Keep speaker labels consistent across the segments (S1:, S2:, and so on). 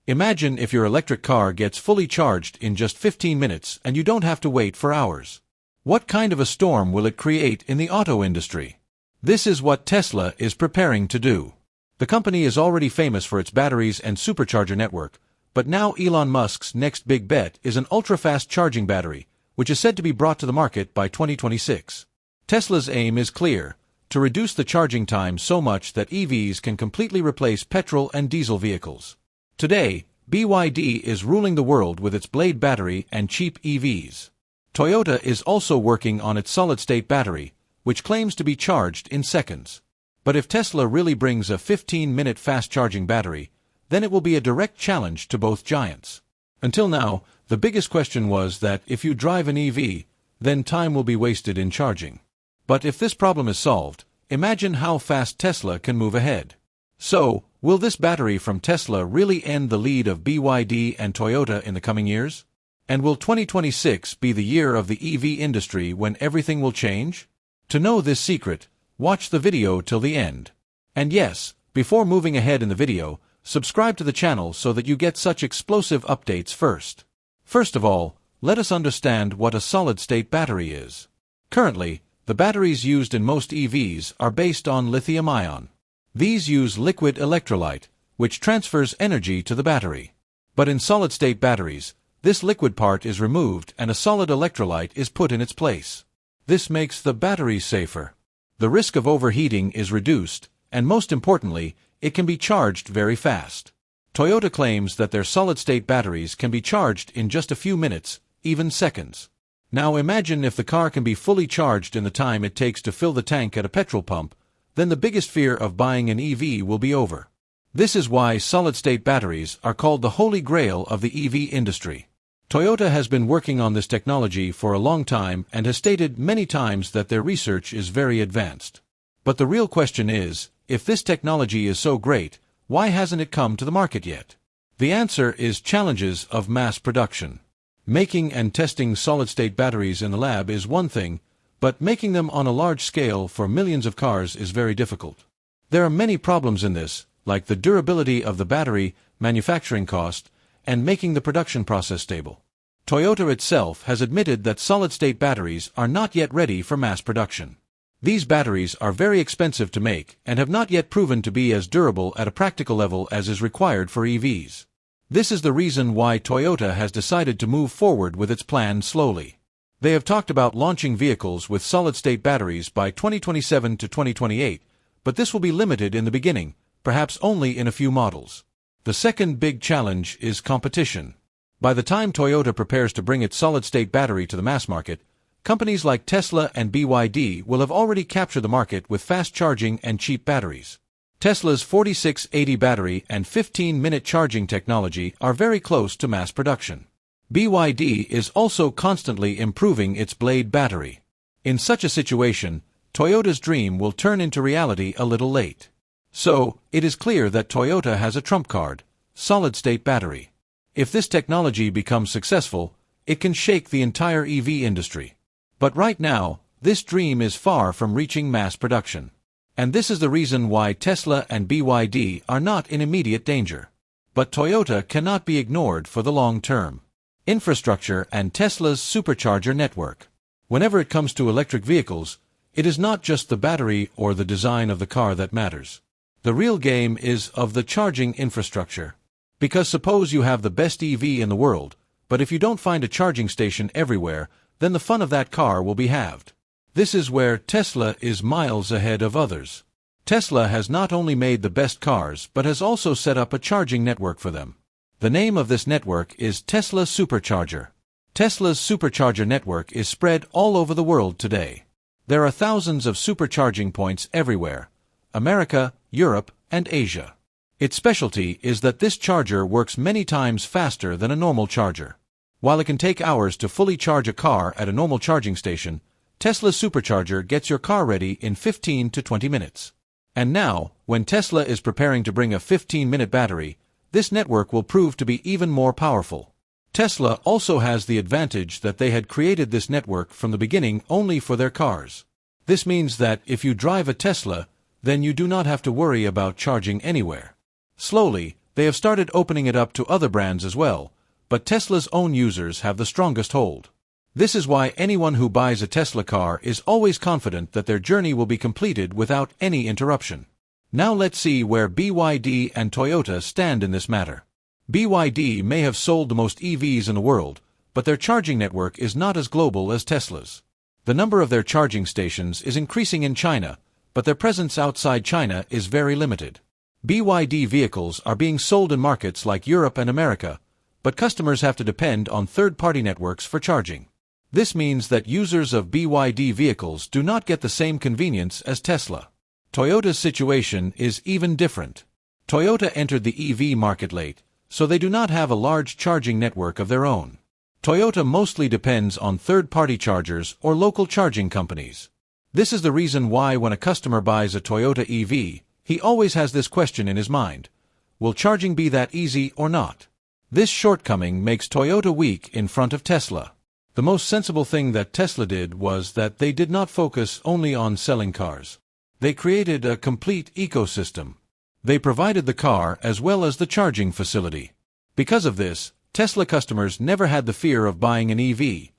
S1: Imagine if your electric car gets fully charged in just 15 minutes and you don't have to wait for hours. What kind of a storm will it create in the auto industry? This is what Tesla is preparing to do. The company is already famous for its batteries and supercharger network, but now Elon Musk's next big bet is an ultra-fast charging battery, which is said to be brought to the market by 2026. Tesla's aim is clear: to reduce the charging time so much that EVs can completely replace petrol and diesel vehicles. Today, BYD is ruling the world with its Blade battery and cheap EVs. Toyota is also working on its solid-state battery, which claims to be charged in seconds. But if Tesla really brings a 15-minute fast-charging battery, then it will be a direct challenge to both giants. Until now, the biggest question was that if you drive an EV, then time will be wasted in charging. But if this problem is solved, imagine how fast Tesla can move ahead. So, will this battery from Tesla really end the lead of BYD and Toyota in the coming years? And will 2026 be the year of the EV industry when everything will change? To know this secret, watch the video till the end. And yes, before moving ahead in the video, subscribe to the channel so that you get such explosive updates first. First of all, let us understand what a solid-state battery is. Currently, the batteries used in most EVs are based on lithium-ion. These use liquid electrolyte, which transfers energy to the battery. But in solid-state batteries, this liquid part is removed and a solid electrolyte is put in its place. This makes the battery safer. The risk of overheating is reduced, and most importantly, it can be charged very fast. Toyota claims that their solid-state batteries can be charged in just a few minutes, even seconds. Now imagine if the car can be fully charged in the time it takes to fill the tank at a petrol pump, then the biggest fear of buying an EV will be over. This is why solid-state batteries are called the holy grail of the EV industry. Toyota has been working on this technology for a long time and has stated many times that their research is very advanced. But the real question is, if this technology is so great, why hasn't it come to the market yet? The answer is challenges of mass production. Making and testing solid-state batteries in the lab is one thing, but making them on a large scale for millions of cars is very difficult. There are many problems in this, like the durability of the battery, manufacturing cost, and making the production process stable. Toyota itself has admitted that solid-state batteries are not yet ready for mass production. These batteries are very expensive to make and have not yet proven to be as durable at a practical level as is required for EVs. This is the reason why Toyota has decided to move forward with its plan slowly. They have talked about launching vehicles with solid-state batteries by 2027 to 2028, but this will be limited in the beginning, perhaps only in a few models. The second big challenge is competition. By the time Toyota prepares to bring its solid-state battery to the mass market, companies like Tesla and BYD will have already captured the market with fast charging and cheap batteries. Tesla's 4680 battery and 15-minute charging technology are very close to mass production. BYD is also constantly improving its Blade battery. In such a situation, Toyota's dream will turn into reality a little late. So, it is clear that Toyota has a trump card: solid-state battery. If this technology becomes successful, it can shake the entire EV industry. But right now, this dream is far from reaching mass production. And this is the reason why Tesla and BYD are not in immediate danger. But Toyota cannot be ignored for the long term. Infrastructure and Tesla's supercharger network. Whenever it comes to electric vehicles, it is not just the battery or the design of the car that matters. The real game is of the charging infrastructure. Because suppose you have the best EV in the world, but if you don't find a charging station everywhere, then the fun of that car will be halved. This is where Tesla is miles ahead of others. Tesla has not only made the best cars but has also set up a charging network for them. The name of this network is Tesla Supercharger. Tesla's supercharger network is spread all over the world today. There are thousands of supercharging points everywhere: America, Europe, and Asia. Its specialty is that this charger works many times faster than a normal charger. While it can take hours to fully charge a car at a normal charging station, Tesla's supercharger gets your car ready in 15 to 20 minutes. And now, when Tesla is preparing to bring a 15-minute battery, this network will prove to be even more powerful. Tesla also has the advantage that they had created this network from the beginning only for their cars. This means that if you drive a Tesla, then you do not have to worry about charging anywhere. Slowly, They have started opening it up to other brands as well, but Tesla's own users have the strongest hold. This is why anyone who buys a Tesla car is always confident that their journey will be completed without any interruption. Now let's see where BYD and Toyota stand in this matter. BYD may have sold the most EVs in the world, but their charging network is not as global as Tesla's. The number of their charging stations is increasing in China, but their presence outside China is very limited. BYD vehicles are being sold in markets like Europe and America, but customers have to depend on third-party networks for charging. This means that users of BYD vehicles do not get the same convenience as Tesla. Toyota's situation is even different. Toyota entered the EV market late, so they do not have a large charging network of their own. Toyota mostly depends on third-party chargers or local charging companies. This is the reason why when a customer buys a Toyota EV, he always has this question in his mind: will charging be that easy or not? This shortcoming makes Toyota weak in front of Tesla. The most sensible thing that Tesla did was that they did not focus only on selling cars. They created a complete ecosystem. They provided the car as well as the charging facility. Because of this, Tesla customers never had the fear of buying an EV.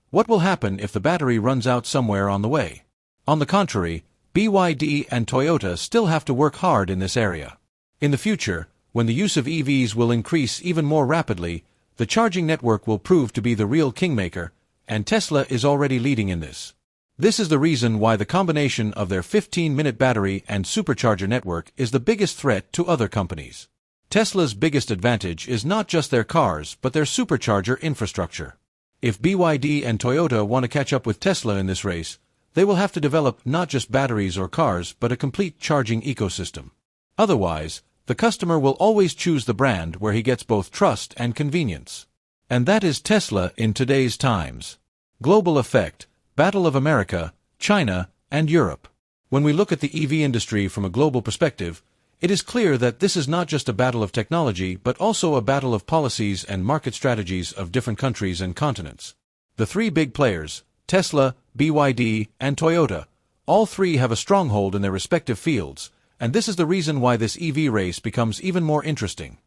S1: What will happen if the battery runs out somewhere on the way? On the contrary, BYD and Toyota still have to work hard in this area. In the future, when the use of EVs will increase even more rapidly, the charging network will prove to be the real kingmaker, and Tesla is already leading in this. This is the reason why the combination of their 15-minute battery and supercharger network is the biggest threat to other companies. Tesla's biggest advantage is not just their cars but their supercharger infrastructure. If BYD and Toyota want to catch up with Tesla in this race, they will have to develop not just batteries or cars but a complete charging ecosystem. Otherwise, the customer will always choose the brand where he gets both trust and convenience. And that is Tesla in today's times. Global effect, Battle of America, China, and Europe. When we look at the EV industry from a global perspective, it is clear that this is not just a battle of technology but also a battle of policies and market strategies of different countries and continents. The three big players, Tesla, BYD, and Toyota, all three have a stronghold in their respective fields, and this is the reason why this EV race becomes even more interesting.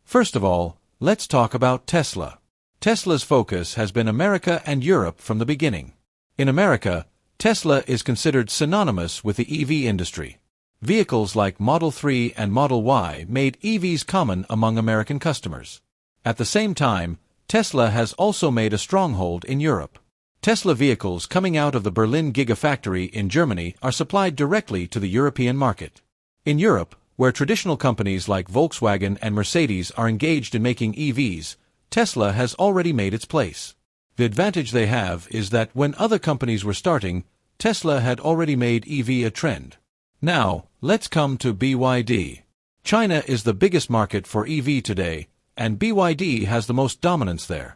S1: First of all, let's talk about Tesla. Tesla's focus has been America and Europe from the beginning. In America, Tesla is considered synonymous with the EV industry. Vehicles like Model 3 and Model Y made EVs common among American customers. At the same time, Tesla has also made a stronghold in Europe. Tesla vehicles coming out of the Berlin Gigafactory in Germany are supplied directly to the European market. In Europe, where traditional companies like Volkswagen and Mercedes are engaged in making EVs, Tesla has already made its place. The advantage they have is that when other companies were starting, Tesla had already made EV a trend. Now, let's come to BYD. China is the biggest market for EV today, and BYD has the most dominance there.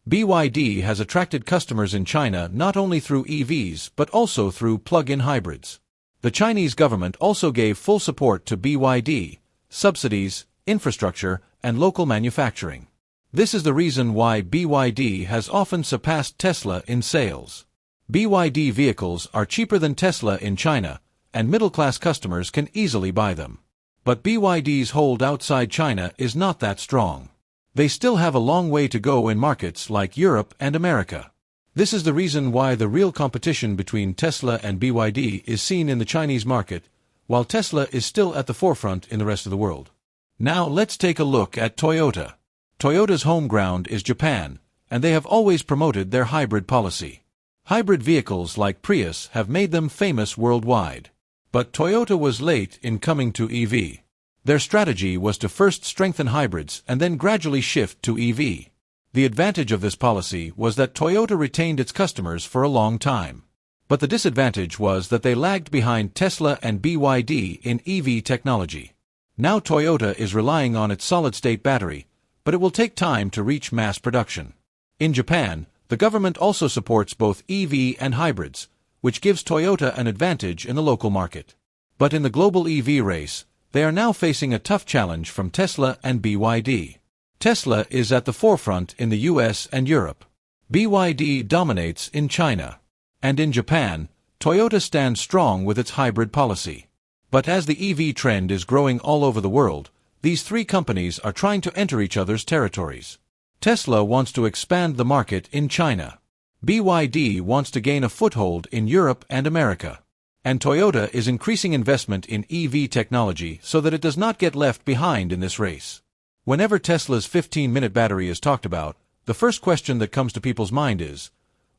S1: BYD has attracted customers in China not only through EVs but also through plug-in hybrids. The Chinese government also gave full support to BYD, subsidies, infrastructure, and local manufacturing. This is the reason why BYD has often surpassed Tesla in sales. BYD vehicles are cheaper than Tesla in China, and middle-class customers can easily buy them. But BYD's hold outside China is not that strong. They still have a long way to go in markets like Europe and America. This is the reason why the real competition between Tesla and BYD is seen in the Chinese market, while Tesla is still at the forefront in the rest of the world. Now let's take a look at Toyota. Toyota's home ground is Japan, and they have always promoted their hybrid policy. Hybrid vehicles like Prius have made them famous worldwide. But Toyota was late in coming to EV. Their strategy was to first strengthen hybrids and then gradually shift to EV. The advantage of this policy was that Toyota retained its customers for a long time. But the disadvantage was that they lagged behind Tesla and BYD in EV technology. Now Toyota is relying on its solid-state battery, but it will take time to reach mass production. In Japan, the government also supports both EV and hybrids, which gives Toyota an advantage in the local market. But in the global EV race, they are now facing a tough challenge from Tesla and BYD. Tesla is at the forefront in the US and Europe. BYD dominates in China. And in Japan, Toyota stands strong with its hybrid policy. But as the EV trend is growing all over the world, These three companies are trying to enter each other's territories. Tesla wants to expand the market in China. BYD wants to gain a foothold in Europe and America. And Toyota is increasing investment in EV technology so that it does not get left behind in this race. Whenever Tesla's 15-minute battery is talked about, the first question that comes to people's mind is,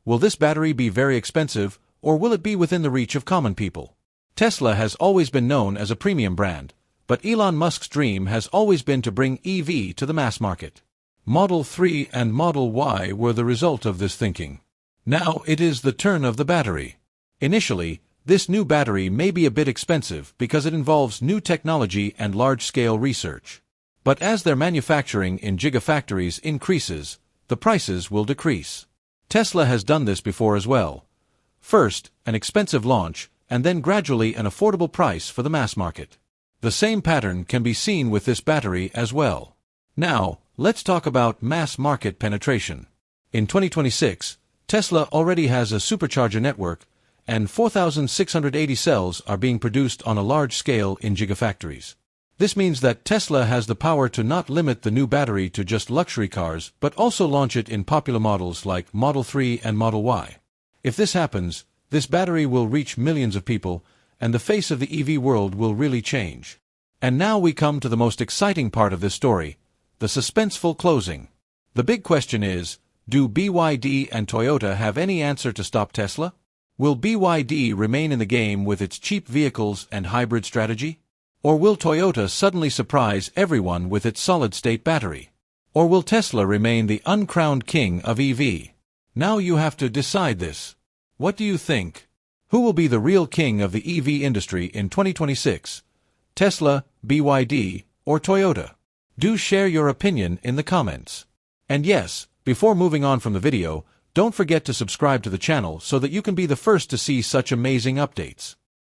S1: will this battery be very expensive, or will it be within the reach of common people? Tesla has always been known as a premium brand, but Elon Musk's dream has always been to bring EV to the mass market. Model 3 and Model Y were the result of this thinking. Now it is the turn of the battery. Initially, this new battery may be a bit expensive because it involves new technology and large-scale research. But as their manufacturing in gigafactories increases, the prices will decrease. Tesla has done this before as well. First, an expensive launch, and then gradually an affordable price for the mass market. The same pattern can be seen with this battery as well. Now, let's talk about mass market penetration. In 2026, Tesla already has a supercharger network, and 4,680 cells are being produced on a large scale in gigafactories. This means that Tesla has the power to not limit the new battery to just luxury cars, but also launch it in popular models like Model 3 and Model Y. If this happens, this battery will reach millions of people, and the face of the EV world will really change. And now we come to the most exciting part of this story, the suspenseful closing. The big question is, do BYD and Toyota have any answer to stop Tesla? Will BYD remain in the game with its cheap vehicles and hybrid strategy? Or will Toyota suddenly surprise everyone with its solid-state battery? Or will Tesla remain the uncrowned king of EV? Now you have to decide this. What do you think? Who will be the real king of the EV industry in 2026? Tesla, BYD, or Toyota? Do share your opinion in the comments. And yes, before moving on from the video, don't forget to subscribe to the channel so that you can be the first to see such amazing updates.